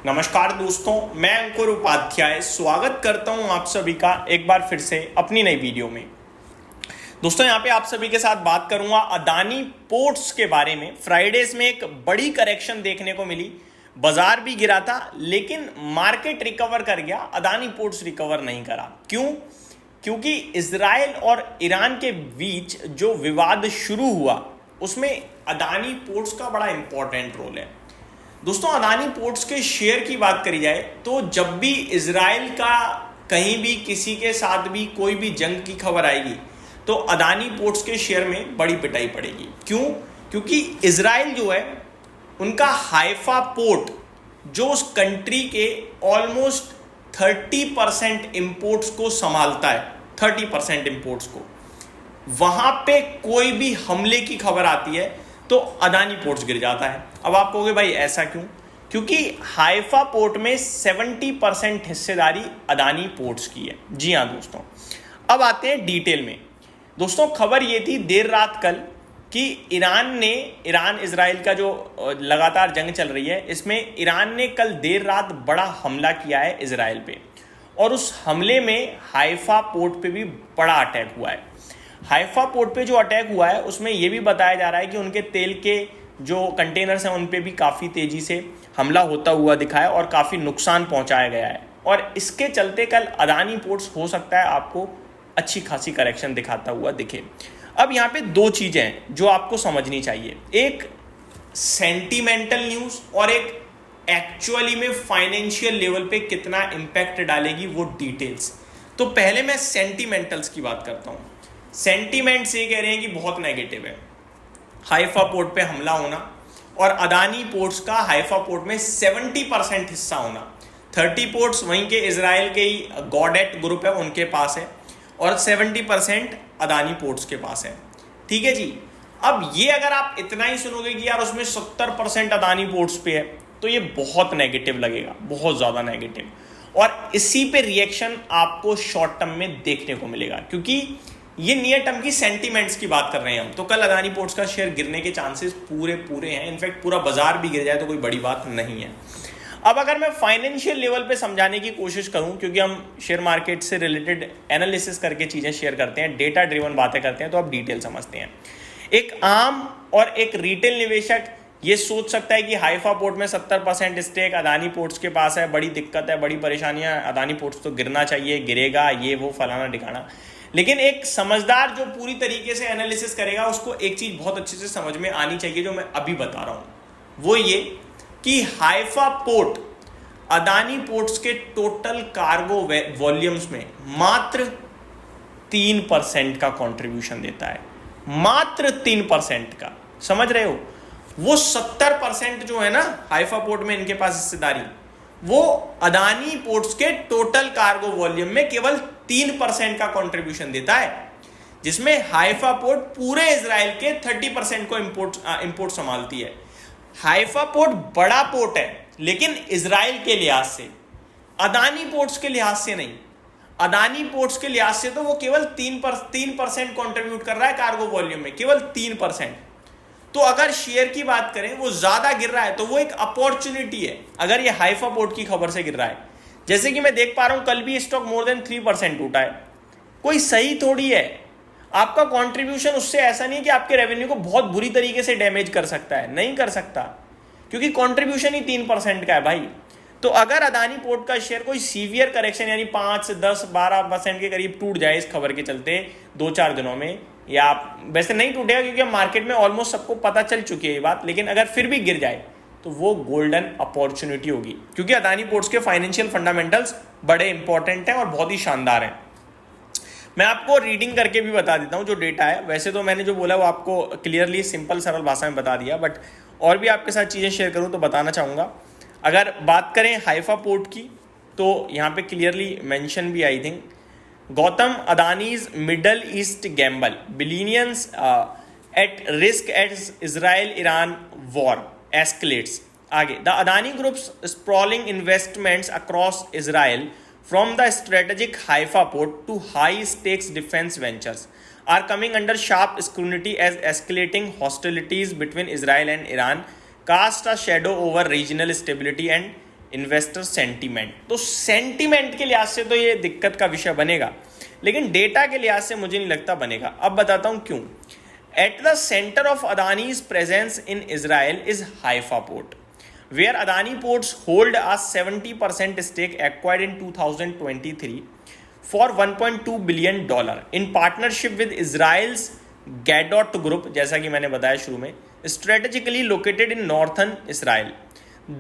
नमस्कार दोस्तों, मैं अंकुर उपाध्याय स्वागत करता हूं आप सभी का एक बार फिर से अपनी नई वीडियो में। दोस्तों यहाँ पे आप सभी के साथ बात करूंगा अदानी पोर्ट्स के बारे में। फ्राइडेज में एक बड़ी करेक्शन देखने को मिली, बाजार भी गिरा था लेकिन मार्केट रिकवर कर गया, अदानी पोर्ट्स रिकवर नहीं करा। क्यों? क्योंकि इजराइल और ईरान के बीच जो विवाद शुरू हुआ उसमें अदानी पोर्ट्स का बड़ा इंपॉर्टेंट रोल है। दोस्तों अदानी पोर्ट्स के शेयर की बात करी जाए तो जब भी इजराइल का कहीं भी किसी के साथ भी कोई भी जंग की खबर आएगी तो अदानी पोर्ट्स के शेयर में बड़ी पिटाई पड़ेगी। क्यों? क्योंकि इजराइल जो है उनका हाइफा पोर्ट जो उस कंट्री के ऑलमोस्ट 30% इंपोर्ट्स को संभालता है, 30% इंपोर्ट्स को, वहां पे कोई भी हमले की खबर आती है तो अदानी पोर्ट्स गिर जाता है। अब आप कहोगे भाई ऐसा क्यों? क्योंकि हाइफा पोर्ट में 70% हिस्सेदारी अदानी पोर्ट्स की है। जी हाँ दोस्तों, अब आते हैं डिटेल में। दोस्तों खबर ये थी देर रात कल कि ईरान इजराइल का जो लगातार जंग चल रही है इसमें ईरान ने कल देर रात बड़ा हमला किया है इजराइल पे, और उस हमले में हाइफा पोर्ट पे भी बड़ा अटैक हुआ है। हाइफा पोर्ट पे जो अटैक हुआ है उसमें यह भी बताया जा रहा है कि उनके तेल के जो कंटेनर्स हैं उन पे भी काफ़ी तेज़ी से हमला होता हुआ दिखा है और काफ़ी नुकसान पहुंचाया गया है, और इसके चलते कल अदानी पोर्ट्स हो सकता है आपको अच्छी खासी करेक्शन दिखाता हुआ दिखे। अब यहाँ पे दो चीज़ें हैं जो आपको समझनी चाहिए, एक सेंटिमेंटल न्यूज़ और एक एक्चुअली में फाइनेंशियल लेवल पे कितना इम्पैक्ट डालेगी वो डिटेल्स। तो पहले मैं सेंटिमेंटल्स की बात करता हूँ। सेंटीमेंट्स ये कह रहे हैं कि बहुत नेगेटिव है हाइफा पोर्ट पे हमला होना, और अदानी पोर्ट्स का हाइफा पोर्ट में 70% हिस्सा होना। 30 पोर्ट्स वहीं के इजराइल के ही गॉडेट ग्रुप है उनके पास है, और 70% अदानी पोर्ट्स के पास है। ठीक है जी। अब ये अगर आप इतना ही सुनोगे कि यार उसमें 70% अदानी पोर्ट्स पे है तो ये बहुत नेगेटिव लगेगा, बहुत ज़्यादा नेगेटिव, और इसी पे रिएक्शन आपको शॉर्ट टर्म में देखने को मिलेगा, क्योंकि ये नियर टर्म की सेंटीमेंट्स की बात कर रहे हैं हम। तो कल अदानी पोर्ट्स का शेयर गिरने के चांसेस पूरे हैं, इनफैक्ट पूरा बाजार भी गिर जाए तो कोई बड़ी बात नहीं है। अब अगर मैं फाइनेंशियल लेवल पे समझाने की कोशिश करूं, क्योंकि हम शेयर मार्केट से रिलेटेड एनालिसिस करके चीज़ें शेयर करते हैं, डेटा ड्रिवन बातें करते हैं, तो आप डिटेल समझते हैं। एक आम और एक रिटेल निवेशक ये सोच सकता है कि हाइफा पोर्ट में 70% स्टेक अदानी पोर्ट्स के पास है, बड़ी दिक्कत है, बड़ी परेशानियां, अदानी पोर्ट्स तो गिरना चाहिए, गिरेगा, ये वो फलाना ठिकाना। लेकिन एक समझदार जो पूरी तरीके से एनालिसिस करेगा उसको एक चीज बहुत अच्छे से समझ में आनी चाहिए जो मैं अभी बता रहा हूं, वो ये कि हाइफा पोर्ट अदानी पोर्ट्स के टोटल कार्गो वॉल्यूम्स में मात्र 3% का कंट्रीब्यूशन देता है, मात्र 3% का। समझ रहे हो? वो 70% जो है ना हाइफा पोर्ट में इनके पास हिस्सेदारी, वो अदानी पोर्ट्स के टोटल कार्गो वॉल्यूम में केवल 3% का कंट्रीब्यूशन देता है, जिसमें हाइफा पोर्ट पूरे इजराइल के 30% को इंपोर्ट संभालती है। हाइफा पोर्ट बड़ा पोर्ट है लेकिन इजराइल के लिहाज से, अदानी पोर्ट्स के लिहाज से नहीं। अदानी पोर्ट्स के लिहाज से तो वो केवल 3% कंट्रीब्यूट कर रहा है कार्गो वॉल्यूम में, केवल 3%। तो अगर शेयर की बात करें वो ज्यादा गिर रहा है तो वो एक अपॉर्चुनिटी है अगर ये हाइफा पोर्ट की खबर से गिर रहा है। जैसे कि मैं देख पा रहा हूं कल भी स्टॉक मोर देन 3% टूटा है, कोई सही थोड़ी है। आपका कंट्रीब्यूशन उससे ऐसा नहीं है कि आपके रेवेन्यू को बहुत बुरी तरीके से डैमेज कर सकता है, नहीं कर सकता, क्योंकि कंट्रीब्यूशन ही 3% का है भाई। तो अगर अदानी पोर्ट का शेयर कोई सीवियर करेक्शन यानी 5, 10, 12% के करीब टूट जाए इस खबर के चलते 2-4 दिनों में, या वैसे नहीं टूटेगा क्योंकि मार्केट में ऑलमोस्ट सबको पता चल चुकी है ये बात, लेकिन अगर फिर भी गिर जाए तो वो गोल्डन अपॉर्चुनिटी होगी, क्योंकि अदानी पोर्ट्स के फाइनेंशियल फंडामेंटल्स बड़े इंपॉर्टेंट हैं और बहुत ही शानदार हैं। मैं आपको रीडिंग करके भी बता देता हूं जो डेटा है। वैसे तो मैंने जो बोला वो आपको क्लियरली सिंपल सरल भाषा में बता दिया, बट और भी आपके साथ चीज़ें शेयर करूं तो बताना चाहूँगा। अगर बात करें हाइफा पोर्ट की तो यहाँ पे क्लियरली मेंशन भी I think, Gautam Adani's middle east Gamble billions at risk at Israel Iran war escalates. आगे, the Adani Group's sprawling investments across Israel, from the strategic Haifa port to high-stakes defense ventures, are coming under sharp scrutiny as escalating hostilities between Israel and Iran cast a shadow over regional stability and investor sentiment. तो sentiment के लिहाज से तो ये दिक्कत का विषय बनेगा, लेकिन डेटा के लिहाज से मुझे नहीं लगता बनेगा। अब बताता हूं क्यों। At the centre of Adani's presence in Israel is Haifa port, where Adani Ports hold a 70% stake acquired in 2023 for $1.2 billion in partnership with Israel's Gadot Group, जैसा कि मैंने बताया शुरू में, strategically located in northern Israel.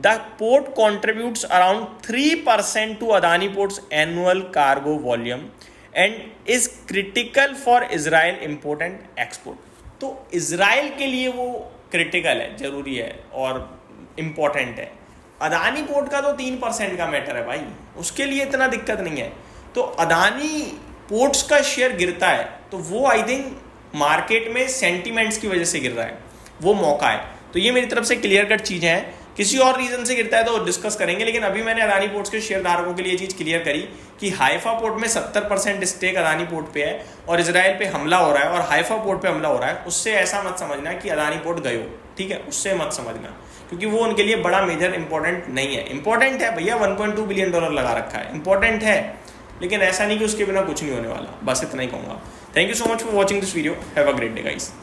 The port contributes around 3% to Adani Ports' annual cargo volume and is critical for Israel import and export. तो Israel के लिए वो क्रिटिकल है, जरूरी है और इंपॉर्टेंट है। अदानी पोर्ट का तो 3% का मैटर है भाई, उसके लिए इतना दिक्कत नहीं है। तो अदानी पोर्ट्स का शेयर गिरता है तो वो आई थिंक मार्केट में सेंटीमेंट्स की वजह से गिर रहा है, वो मौका है। तो ये मेरी तरफ से क्लियर कट चीज़ें हैं। किसी और रीजन से गिरता है तो डिस्कस करेंगे, लेकिन अभी मैंने अदानी पोर्ट्स के शेयर धारकों के लिए चीज़ क्लियर करी कि हाइफा पोर्ट में 70% स्टेक अदानी पोर्ट पे है और इजराइल पे हमला हो रहा है और हाइफा पोर्ट पे हमला हो रहा है। उससे ऐसा मत समझना कि अदानी पोर्ट गए हो, ठीक है, उससे मत समझना, क्योंकि वो उनके लिए बड़ा मेजर इंपॉर्टेंट नहीं है। इंपॉर्टेंट है भैया, $1.2 बिलियन लगा रखा है, इंपॉर्टेंट है, लेकिन ऐसा नहीं कि उसके बिना कुछ नहीं होने वाला। बस इतना ही कहूँगा। Thank you so much for watching this video. Have a great day guys.